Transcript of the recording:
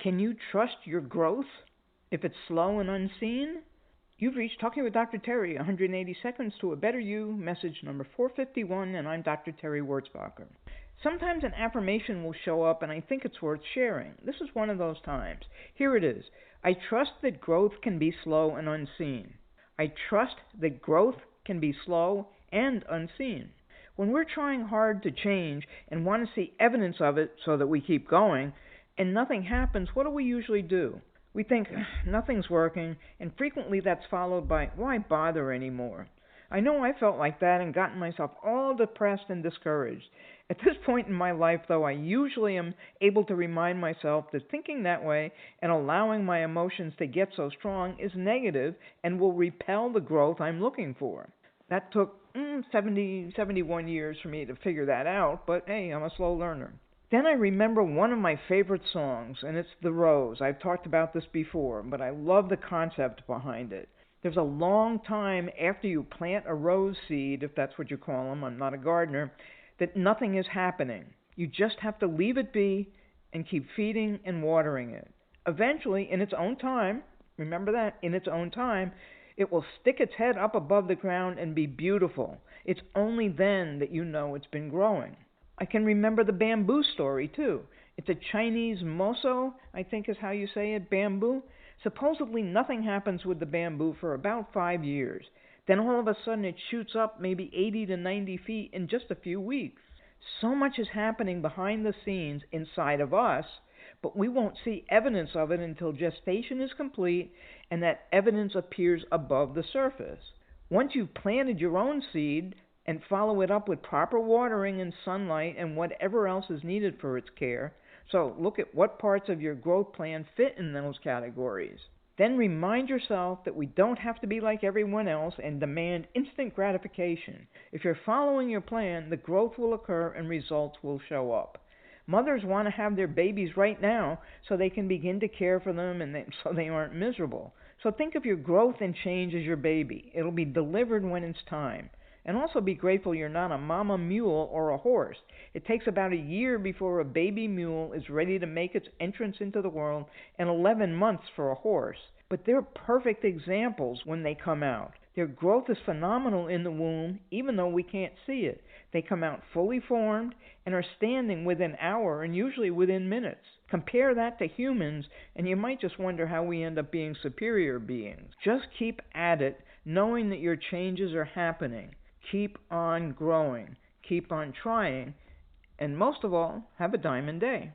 Can you trust your growth if it's slow and unseen? You've reached Talking with Dr. Terry, 180 Seconds to a Better You, message number 451, and I'm Dr. Terry Wurzbacher. Sometimes an affirmation will show up and I think it's worth sharing. This is one of those times. Here it is. I trust that growth can be slow and unseen. I trust that growth can be slow and unseen. When we're trying hard to change and want to see evidence of it so that we keep going, and nothing happens, what do we usually do? We think, nothing's working, and frequently that's followed by, why bother anymore? I know I felt like that and gotten myself all depressed and discouraged. At this point in my life, though, I usually am able to remind myself that thinking that way and allowing my emotions to get so strong is negative and will repel the growth I'm looking for. That took 71 years for me to figure that out, but hey, I'm a slow learner. Then I remember one of my favorite songs, and it's The Rose. I've talked about this before, but I love the concept behind it. There's a long time after you plant a rose seed, if that's what you call them, I'm not a gardener, that nothing is happening. You just have to leave it be and keep feeding and watering it. Eventually, in its own time, remember that, in its own time, it will stick its head up above the ground and be beautiful. It's only then that you know it's been growing. I can remember the bamboo story, too. It's a Chinese moso, I think is how you say it, bamboo. Supposedly nothing happens with the bamboo for about 5 years. Then all of a sudden it shoots up maybe 80 to 90 feet in just a few weeks. So much is happening behind the scenes inside of us, but we won't see evidence of it until gestation is complete and that evidence appears above the surface. Once you've planted your own seed, and follow it up with proper watering and sunlight and whatever else is needed for its care. So look at what parts of your growth plan fit in those categories. Then remind yourself that we don't have to be like everyone else and demand instant gratification. If you're following your plan, the growth will occur and results will show up. Mothers want to have their babies right now so they can begin to care for them and so they aren't miserable. So think of your growth and change as your baby. It'll be delivered when it's time. And also be grateful you're not a mama mule or a horse. It takes about a year before a baby mule is ready to make its entrance into the world and 11 months for a horse. But they're perfect examples when they come out. Their growth is phenomenal in the womb, even though we can't see it. They come out fully formed and are standing within an hour and usually within minutes. Compare that to humans, and you might just wonder how we end up being superior beings. Just keep at it, knowing that your changes are happening. Keep on growing, keep on trying, and most of all, have a diamond day.